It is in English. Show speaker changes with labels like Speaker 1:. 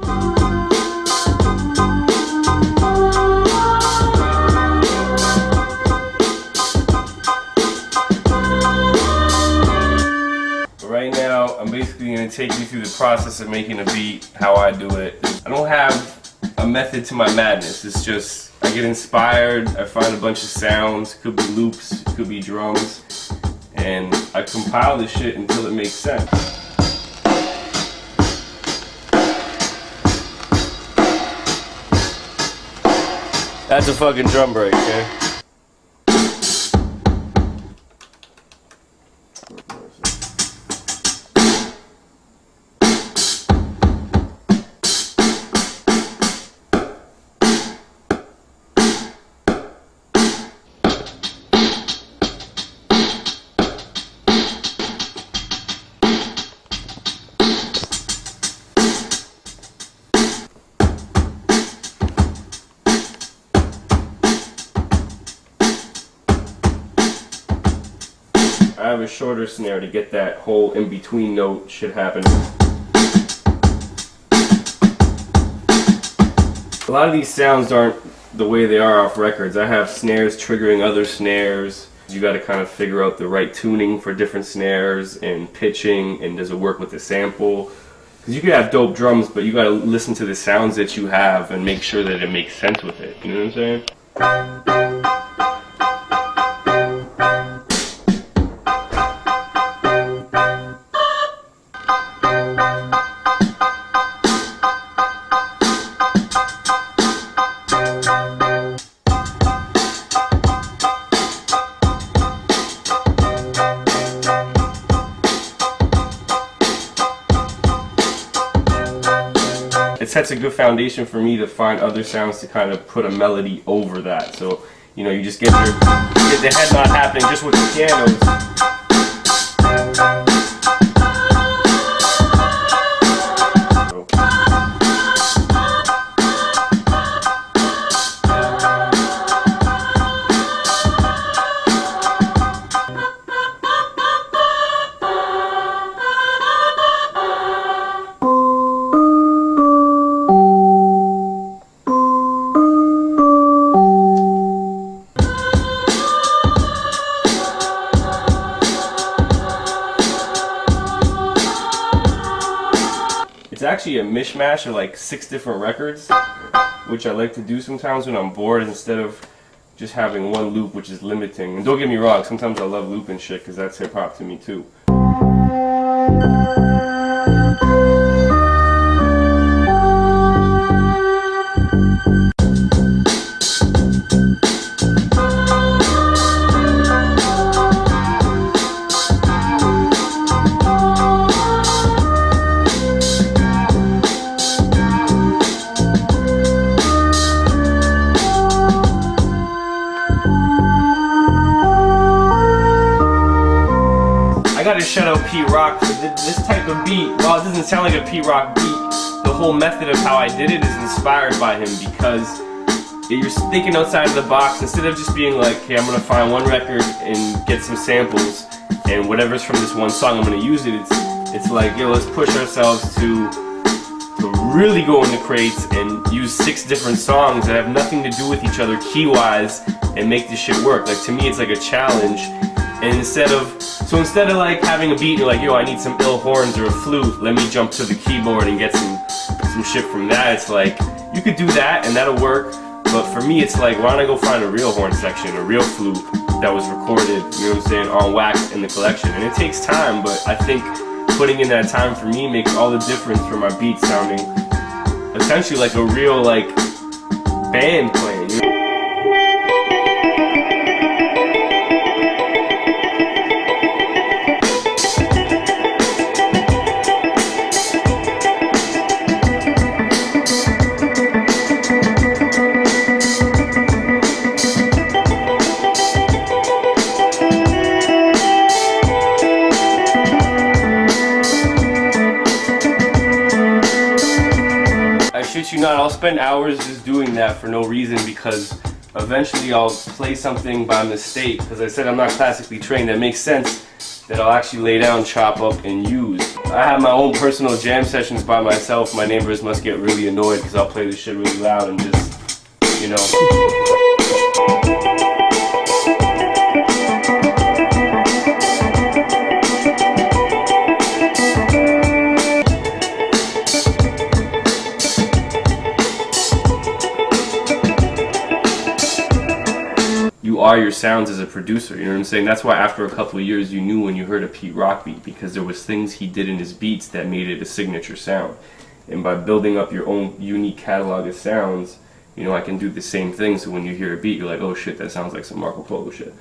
Speaker 1: Right now, I'm basically going to take you through the process of making a beat, how I do it. I don't have a method to my madness. It's just, I get inspired, I find a bunch of sounds, could be loops, could be drums, and I compile this shit until it makes sense. That's a fucking drum break, okay? I have a shorter snare to get that whole in-between note shit happening. A lot of these sounds aren't the way they are off records. I have snares triggering other snares. You gotta kind of figure out the right tuning for different snares and pitching, and does it work with the sample? Because you could have dope drums, but you gotta listen to the sounds that you have and make sure that it makes sense with it. You know what I'm saying? It sets a good foundation for me to find other sounds to kind of put a melody over that. So, you know, you just get the head nod happening just with the pianos. It's actually a mishmash of like 6 different records, which I like to do sometimes when I'm bored, instead of just having one loop, which is limiting. And don't get me wrong, sometimes I love looping shit because that's hip hop to me too. I gotta shut out P-Rock. This type of beat, while it doesn't sound like a P-Rock beat, the whole method of how I did it is inspired by him, because you're thinking outside of the box. Instead of just being like, hey, I'm gonna find one record and get some samples, and whatever's from this one song, I'm gonna use it. It's like, yo, let's push ourselves to really go in the crates and use 6 different songs that have nothing to do with each other key-wise and make this shit work. Like, to me, it's like a challenge. And instead of like having a beat and you're like, yo, I need some ill horns or a flute, let me jump to the keyboard and get some shit from that. It's like, you could do that and that'll work, but for me it's like, why don't I go find a real horn section, a real flute that was recorded, you know what I'm saying, on wax in the collection. And it takes time, but I think putting in that time for me makes all the difference for my beat sounding essentially like a real, like, band playing, you know? Shit you not, I'll spend hours just doing that for no reason, because eventually I'll play something by mistake. Because I said I'm not classically trained. That makes sense that I'll actually lay down, chop up, and use. I have my own personal jam sessions by myself. My neighbors must get really annoyed because I'll play this shit really loud and just, you know. You are your sounds as a producer, you know what I'm saying? That's why after a couple of years you knew when you heard a Pete Rock beat, because there was things he did in his beats that made it a signature sound. And by building up your own unique catalog of sounds, you know, I can do the same thing, so when you hear a beat you're like, oh shit, that sounds like some Marco Polo shit.